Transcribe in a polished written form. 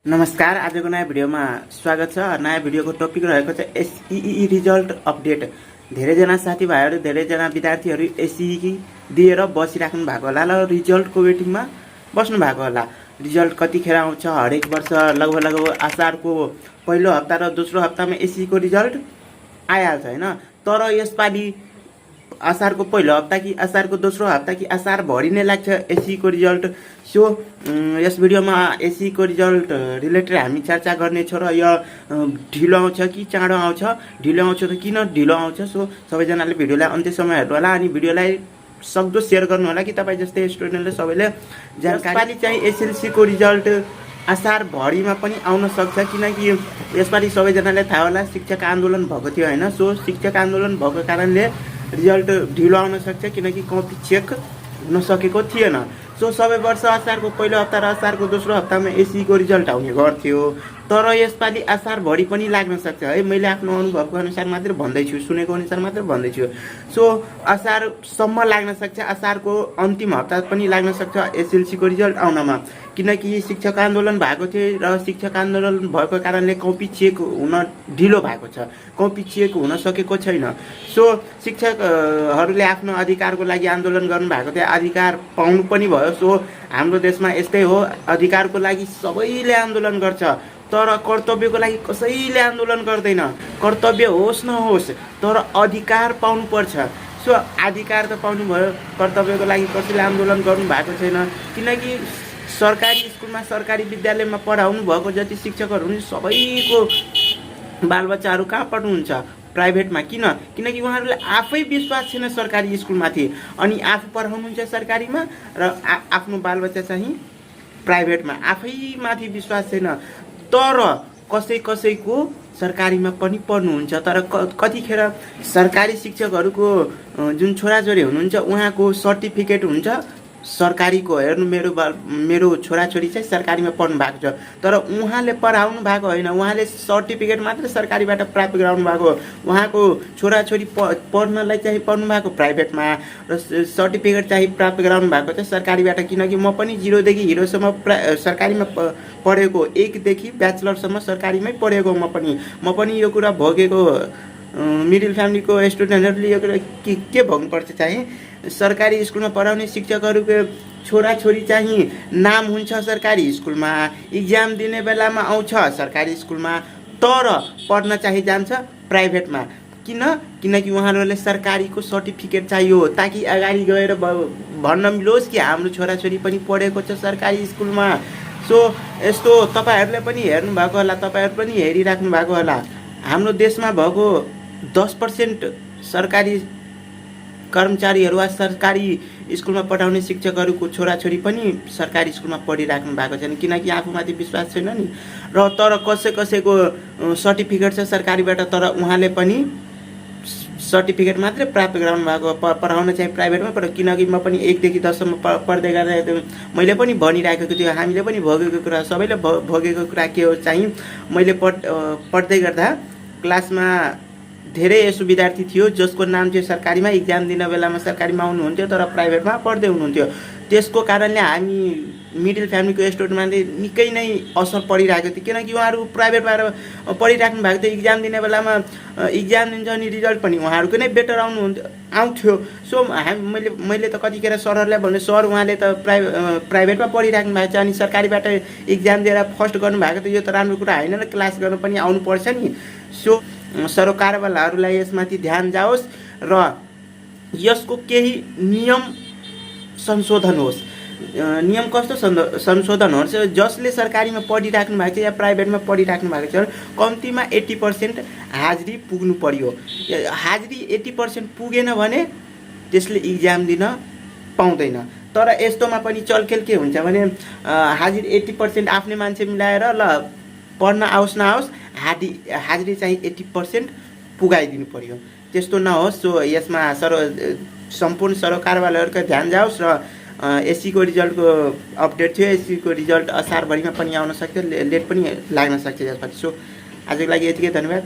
नमस्कार। आजको नयाँ भिडियोमा स्वागत छ। नयाँ भिडियोको टपिक रहेको छ एसइई रिजल्ट अपडेट। धेरैजना साथीभाइहरू धेरैजना विद्यार्थीहरू एसइई दिएर बसिराख्नु भएको होला र रिजल्टको वेटिङमा बस्नु भएको होला। रिजल्ट कतिखेर आउँछ? हरेक वर्ष लगभग असारको पहिलो हप्ता र दोस्रो हप्तामा एसइईको रिजल्ट आइहाल्छ हैन। तर यसपालि असारको पहिलो हप्ता कि असारको दोस्रो हप्ता कि असार भरि नै लाग्छ एसइईको रिजल्ट। सो यस भिडियोमा एसइईको रिजल्ट रिलेटेड हामी चर्चा गर्नेछौँ र यो ढिलो आउँछ कि चाँडो आउँछ, ढिलो आउँछ त किन ढिलो आउँछ। सो सबैजनाले भिडियोलाई अन्त्यसम्म हेर्नु होला अनि भिडियोलाई सक्दो सेयर गर्नु होला कि तपाईँ जस्तै स्टुडेन्टले सबैले जानकारी चाहिँ एसएलसीको रिजल्ट असार भरिमा पनि आउन सक्छ, किनकि यसपालि सबैजनाले थाहा होला शिक्षक आन्दोलन भएको थियो हैन। सो शिक्षक आन्दोलन भएको कारणले रिजल्ट ढिलो आउन सक्छ, किनकि कपी चेक हुन सकेको थिएन। सो सबै वर्ष असारको पहिलो हप्ता र असारको दोस्रो हप्तामा एसइईको रिजल्ट आउने गर्थ्यो, तर यसपालि असारभरि पनि लाग्न सक्छ है। मैले आफ्नो अनुभवको अनुसार मात्र भन्दैछु, सुनेको अनुसार मात्र भन्दैछु। सो असारसम्म लाग्न सक्छ, असारको अन्तिम हप्ता पनि लाग्न सक्छ एसएलसीको रिजल्ट आउनमा, किनकि शिक्षक आन्दोलन भएको थियो र शिक्षक आन्दोलन भएको कारणले कपी चेक हुन ढिलो भएको छ, कपी चेक हुन सकेको छैन। सो शिक्षकहरूले आफ्नो अधिकारको लागि आन्दोलन गर्नुभएको थियो, अधिकार पाउनु पनि भयो। सो हाम्रो देशमा यस्तै हो, अधिकारको लागि सबैले आन्दोलन गर्छ तर कर्तव्यको लागि कसैले आन्दोलन गर्दैन। कर्तव्य होस् नहोस् तर अधिकार पाउनु पर्छ। सो अधिकार त पाउनु भयो, कर्तव्यको लागि कसैले आन्दोलन गर्नु भएको छैन, किनकि सरकारी स्कुलमा सरकारी विद्यालयमा पढाउनु भएको जति शिक्षकहरू हुन् सबैको बालबच्चाहरू कहाँ पढ्नुहुन्छ? प्राइभेटमा। किनकि उहाँहरूले आफै विश्वास छैन सरकारी स्कुलमाथि, अनि आफू पढाउनुहुन्छ सरकारीमा र आफ्नो बालबच्चा चाहिँ प्राइभेटमा, आफैमाथि विश्वास छैन। तर कसैको सरकारीमा पनि पढ्नुहुन्छ, तर कतिखेर सरकारी शिक्षकहरूको जुन छोराछोरी हुनुहुन्छ उहाँको सर्टिफिकेट हुन्छ सरकारीको। हेर्नु, मेरो छोराछोरी चाहिँ सरकारीमा पढ्नु भएको छ, तर उहाँले पढाउनु भएको होइन, उहाँले सर्टिफिकेट मात्र सरकारीबाट प्राप्त गराउनु भएको। उहाँको छोराछोरी पढ्नलाई चाहिँ पढ्नु भएको प्राइभेटमा र सर्टिफिकेट चाहिँ प्राप्त गराउनु भएको चाहिँ सरकारीबाट। किनकि म पनि 0 देखि हिरोसम्म सरकारीमा पढेको, 1 देखि ब्याचलरसम्म सरकारीमै पढेको। म पनि यो कुरा भोगेको। मिडल फ्यामिलीको स्टुडेन्टहरूले यो कुरा के भोग्नुपर्छ चाहिँ, सरकारी स्कुलमा पढाउने शिक्षकहरूको छोराछोरी चाहिँ नाम हुन्छ सरकारी स्कुलमा, इक्जाम दिने बेलामा आउँछ सरकारी स्कुलमा, तर पढ्न चाहिँ जान्छ प्राइभेटमा। किनकि उहाँहरूले सरकारीको सर्टिफिकेट चाहियो, ताकि अगाडि गएर भन्न मिलोस् कि हाम्रो छोराछोरी पनि पढेको छ सरकारी स्कुलमा। सो यस्तो तपाईँहरूले पनि हेर्नु भएको होला, तपाईँहरू पनि हेरिराख्नु भएको होला। हाम्रो देशमा भएको 10% सरकारी कर्मचारीहरू वा सरकारी स्कुलमा पढाउने शिक्षकहरूको छोराछोरी पनि सरकारी स्कुलमा पढिराख्नु भएको छैन, किनकि आफूमाथि विश्वास छैन नि। र तर कसैको सर्टिफिकेट छ सरकारीबाट, तर उहाँले पनि सर्टिफिकेट मात्रै प्राप्त गराउनु भएको, पढाउन चाहिँ प्राइभेटमा पढ। किनकि म पनि 1 देखि 10सम्म पढ्दै गर्दा मैले पनि भनिराखेको थियो, हामीले पनि भोगेको कुरा, सबैले भोगेको कुरा के हो चाहिँ, मैले पढ्दै गर्दा क्लासमा धेरै यस्तो विद्यार्थी थियो जसको नाम थियो सरकारीमा, इक्जाम दिन बेलामा सरकारीमा आउनुहुन्थ्यो तर प्राइभेटमा पढ्दै हुनुहुन्थ्यो। त्यसको कारणले हामी मिडल फ्यामिलीको स्टुडेन्टले निकै नै असर परिरहेको थियो, किनकि उहाँहरू प्राइभेटबाट पढिराख्नु भएको थियो। इक्जाम दिने बेलामा इक्जाम दिन्छ अनि रिजल्ट पनि उहाँहरूको नै बेटर आउँथ्यो। सो मैले त कतिखेर सरहरूलाई भने, सर उहाँले त प्राइभेटमा पढिराख्नु भएको छ अनि सरकारीबाट इक्जाम दिएर फर्स्ट गर्नुभएको थियो, यो त राम्रो कुरा होइन र क्लास गर्न पनि आउनुपर्छ नि। सो सरकारवालाहरूलाई यसमाथि ध्यान जाओस् र यसको केही नियम संशोधन होस्। नियम कस्तो संशोधन होस्, जसले सरकारीमा पढिराख्नु भएको छ या प्राइभेटमा पढिराख्नु भएको छ कम्तीमा 80% हाजिरी पुग्नु पर्यो। हाजिरी 80% पुगेन भने त्यसले इक्जाम दिन पाउँदैन। तर यस्तोमा पनि चलखेल के हुन्छ भने, हाजिरी 80% आफ्नै मान्छे मिलाएर ल पढ्न आओस् नआओस् हाजिरी चाहिँ 80% पुगाइदिनु पर्यो। त्यस्तो नहोस्। सो यसमा सम्पूर्ण सरकारवालाहरूको ध्यान जाओस् र एसइईको रिजल्टको अपडेट थियो। एसइईको रिजल्ट असारभरिमा पनि आउन सक्छ, लेट पनि लाग्न सक्छ यसपछि। सो आजको लागि यतिकै, धन्यवाद।